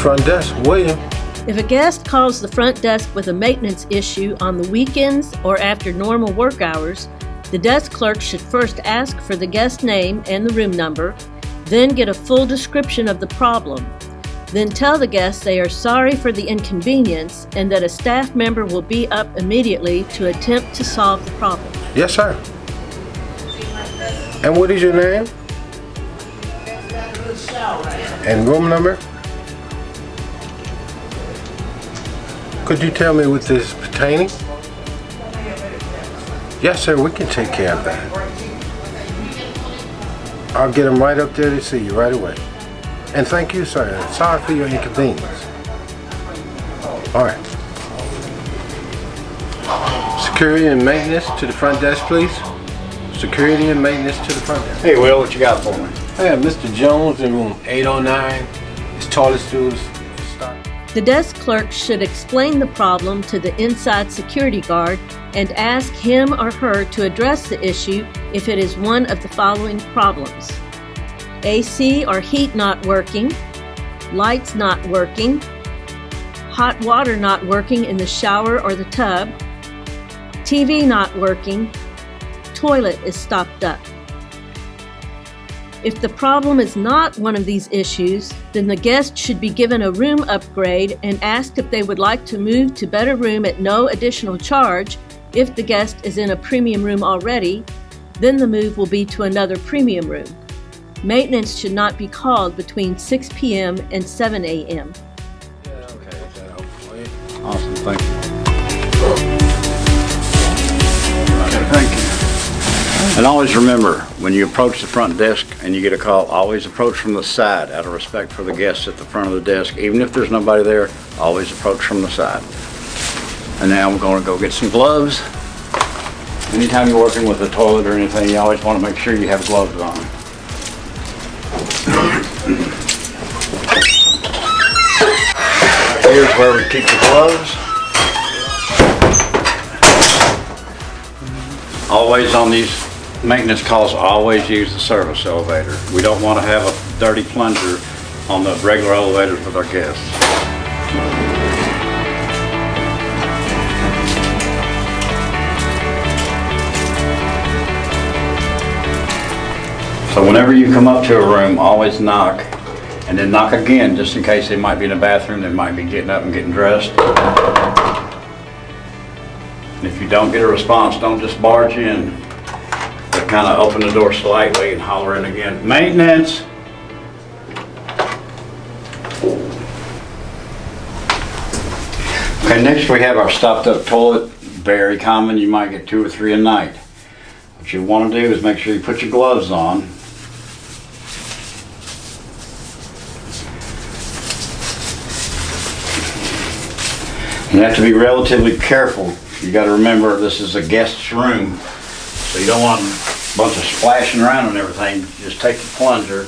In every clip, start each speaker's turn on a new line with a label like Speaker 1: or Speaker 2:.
Speaker 1: front desk. William.
Speaker 2: If a guest calls the front desk with a maintenance issue on the weekends or after normal work hours, the desk clerk should first ask for the guest name and the room number, then get a full description of the problem. Then tell the guests they are sorry for the inconvenience and that a staff member will be up immediately to attempt to solve the problem.
Speaker 1: Yes, sir. And what is your name? And room number? Could you tell me what this is pertaining? Yes, sir, we can take care of that. I'll get them right up there to see you right away. And thank you, sir. Sorry for your inconvenience. All right. Security and maintenance to the front desk, please. Security and maintenance to the front desk.
Speaker 3: Hey, Will, what you got for me?
Speaker 1: I have Mr. Jones in room 809. His toilet stool is stopped.
Speaker 2: The desk clerk should explain the problem to the inside security guard and ask him or her to address the issue if it is one of the following problems: AC or heat not working, lights not working, hot water not working in the shower or the tub, TV not working, toilet is stopped up. If the problem is not one of these issues, then the guest should be given a room upgrade and asked if they would like to move to better room at no additional charge. If the guest is in a premium room already, then the move will be to another premium room. Maintenance should not be called between 6 p.m. and 7 a.m.
Speaker 3: Awesome, thank you. Okay, thank you. And always remember, when you approach the front desk and you get a call, always approach from the side out of respect for the guests at the front of the desk. Even if there's nobody there, always approach from the side. And now we're going to go get some gloves. Anytime you're working with a toilet or anything, you always want to make sure you have gloves on. Here's where we keep the gloves. Always on these maintenance calls, always use the service elevator. We don't want to have a dirty plunger on the regular elevators with our guests. So whenever you come up to a room, always knock, and then knock again, just in case they might be in the bathroom, they might be getting up and getting dressed. And if you don't get a response, don't just barge in, but kind of open the door slightly and holler in again. Maintenance! Okay, next we have our stopped up toilet. Very common, you might get 2 or 3 a night. What you want to do is make sure you put your gloves on. You have to be relatively careful. You got to remember this is a guest's room, so you don't want a bunch of splashing around and everything. Just take the plunger.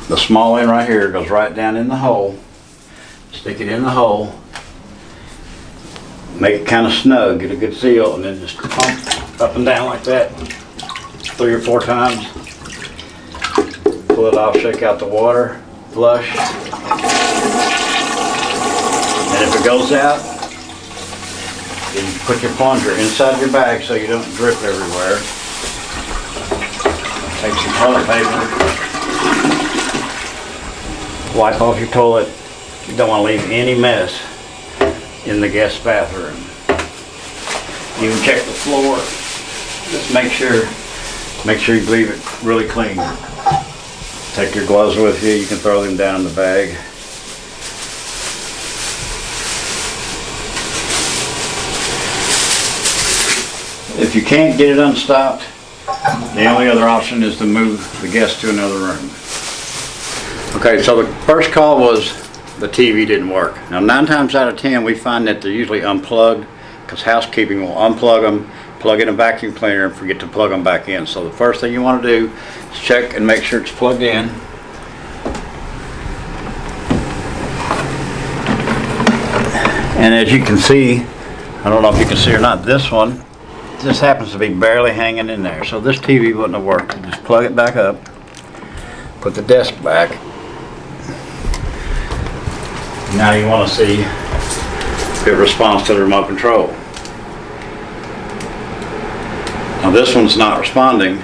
Speaker 3: The small end right here goes right down in the hole. Stick it in the hole. Make it kind of snug, get a good seal, and then just pump up and down like that 3 or 4 times. Pull it off, shake out the water, flush. And if it goes out, then you put your plunger inside your bag so you don't drip everywhere. Take some toilet paper. Wipe off your toilet. You don't want to leave any mess in the guest bathroom. You can check the floor. Just make sure you leave it really clean. Take your gloves with you. You can throw them down in the bag. If you can't get it unstopped, the only other option is to move the guest to another room. Okay, so the first call was the TV didn't work. Now 9 times out of 10 we find that they're usually unplugged because housekeeping will unplug them, plug in a vacuum cleaner and forget to plug them back in. So the first thing you want to do is check and make sure it's plugged in. And as you can see, I don't know if you can see or not, this happens to be barely hanging in there. So this TV wouldn't have worked. Just plug it back up, put the desk back, Now you want to see if it responds to the remote control. Now this one's not responding,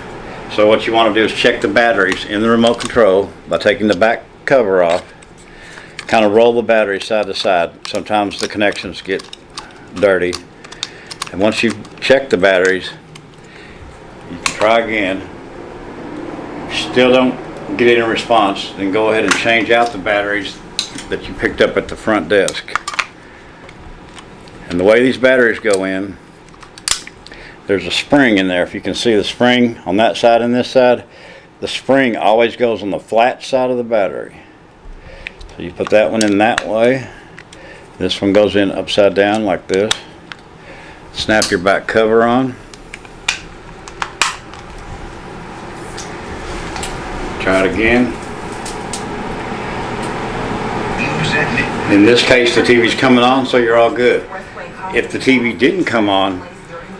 Speaker 3: so what you want to do is check the batteries in the remote control by taking the back cover off. Kind of roll the batteries side to side. Sometimes the connections get dirty. And once you've checked the batteries, you can try again. Still don't get any response, then go ahead and change out the batteries that you picked up at the front desk. And the way these batteries go in, there's a spring in there. If you can see the spring on that side and this side, the spring always goes on the flat side of the battery. So you put that one in that way. This one goes in upside down like this. Snap your back cover on. Try it again. In this case, the TV's coming on, so you're all good. If the TV didn't come on,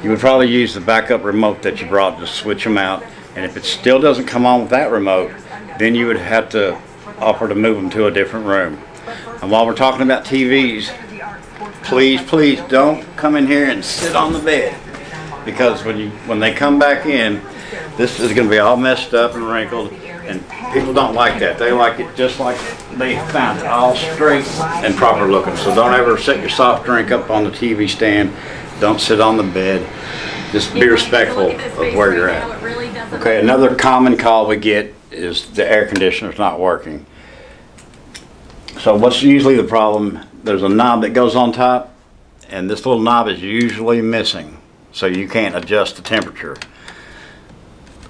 Speaker 3: you would probably use the backup remote that you brought to switch them out. And if it still doesn't come on with that remote, then you would have to offer to move them to a different room. And while we're talking about TVs, please don't come in here and sit on the bed, because when they come back in, this is going to be all messed up and wrinkled, and people don't like that. They like it just like they found it, all straight and proper looking. So don't ever set your soft drink up on the TV stand. Don't sit on the bed. Just be respectful of where you're at. Okay, another common call we get is the air conditioner's not working. So what's usually the problem? There's a knob that goes on top, and this little knob is usually missing, so you can't adjust the temperature.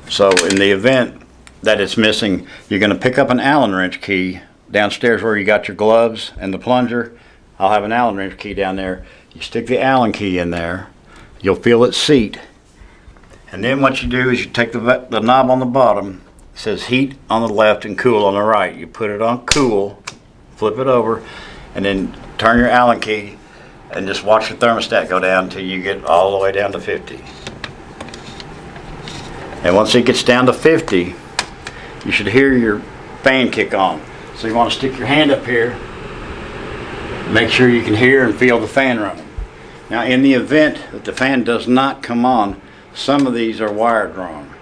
Speaker 3: So in the event that it's missing, you're going to pick up an Allen wrench key downstairs where you got your gloves and the plunger. I'll have an Allen wrench key down there. You stick the Allen key in there, you'll feel it seat, and then what you do is you take the knob on the bottom. It says heat on the left and cool on the right. You put it on cool, flip it over, and then turn your Allen key and just watch the thermostat go down until you get all the way down to 50. And once it gets down to 50, you should hear your fan kick on. So you want to stick your hand up here, make sure you can hear and feel the fan running. Now in the event that the fan does not come on, some of these are wired wrong.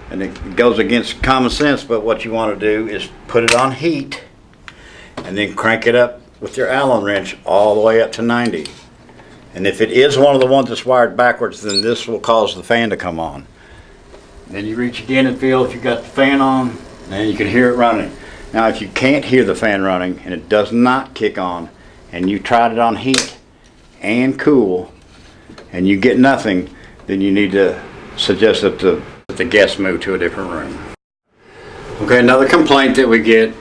Speaker 3: And it goes against common sense, but what you want to do is put it on heat and then crank it up with your Allen wrench all the way up to 90. And if it is one of the ones that's wired backwards, then this will cause the fan to come on. Then you reach again and feel if you got the fan on, and you can hear it running. Now if you can't hear the fan running and it does not kick on, and you tried it on heat and cool, and you get nothing, then you need to suggest that the guests move to a different room. Okay, another complaint that we get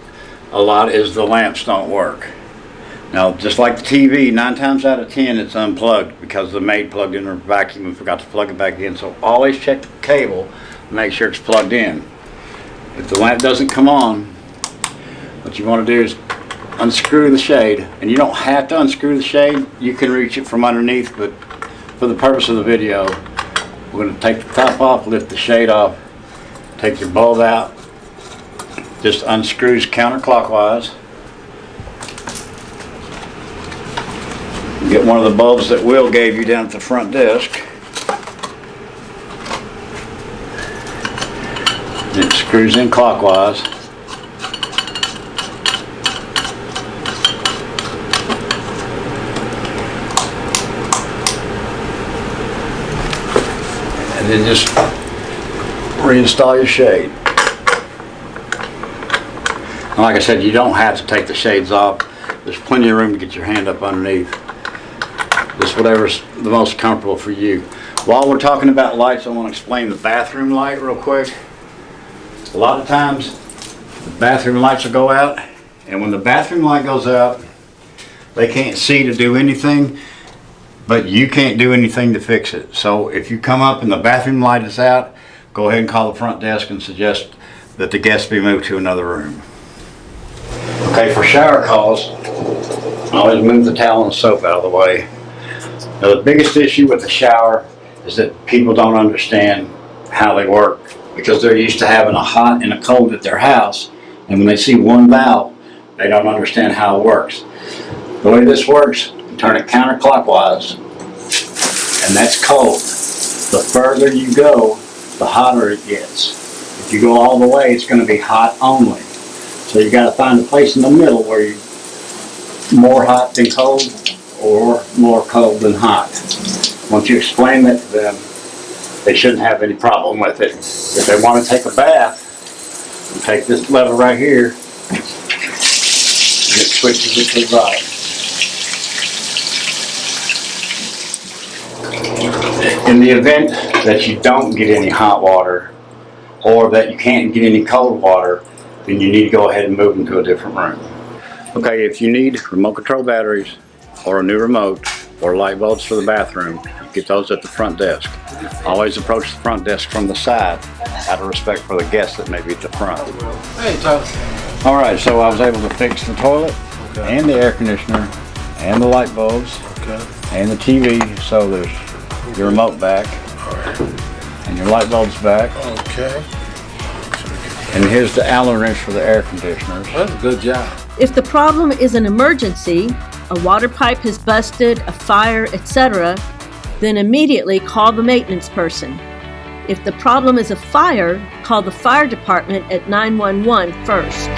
Speaker 3: a lot is the lamps don't work. Now, just like the TV, 9 times out of 10 it's unplugged because the maid plugged in her vacuum and forgot to plug it back in. So always check the cable and make sure it's plugged in. If the lamp doesn't come on, what you want to do is unscrew the shade. And you don't have to unscrew the shade. You can reach it from underneath, but for the purpose of the video, we're going to take the top off, lift the shade off, take your bulb out. Just unscrews counterclockwise. Get one of the bulbs that Will gave you down at the front desk. It screws in clockwise. And then just reinstall your shade. And like I said, you don't have to take the shades off. There's plenty of room to get your hand up underneath. Just whatever's the most comfortable for you. While we're talking about lights, I want to explain the bathroom light real quick. A lot of times the bathroom lights will go out, and when the bathroom light goes out, they can't see to do anything, but you can't do anything to fix it. So if you come up and the bathroom light is out, go ahead and call the front desk and suggest that the guests be moved to another room. Okay, for shower calls, I always move the towel and soap out of the way. Now the biggest issue with the shower is that people don't understand how they work because they're used to having a hot and a cold at their house, and when they see one valve, they don't understand how it works. The way this works, you turn it counterclockwise, and that's cold. The further you go, the hotter it gets. If you go all the way, it's going to be hot only. So you got to find a place in the middle where you're more hot than cold or more cold than hot. Once you explain that to them, they shouldn't have any problem with it. If they want to take a bath, you take this lever right here, and it switches it to the right. In the event that you don't get any hot water, or that you can't get any cold water, then you need to go ahead and move them to a different room. Okay, if you need remote control batteries, or a new remote, or light bulbs for the bathroom, you get those at the front desk. Always approach the front desk from the side, out of respect for the guests that may be at the front.
Speaker 1: Hey, Tyler.
Speaker 3: All right, so I was able to fix the toilet, and the air conditioner, and the light bulbs, and the TV, so there's your remote back, and your light bulbs back.
Speaker 1: Okay.
Speaker 3: And here's the Allen wrench for the air conditioners.
Speaker 1: That's a good job.
Speaker 2: If the problem is an emergency, a water pipe has busted, a fire, etc., then immediately call the maintenance person. If the problem is a fire, call the fire department at 911 first.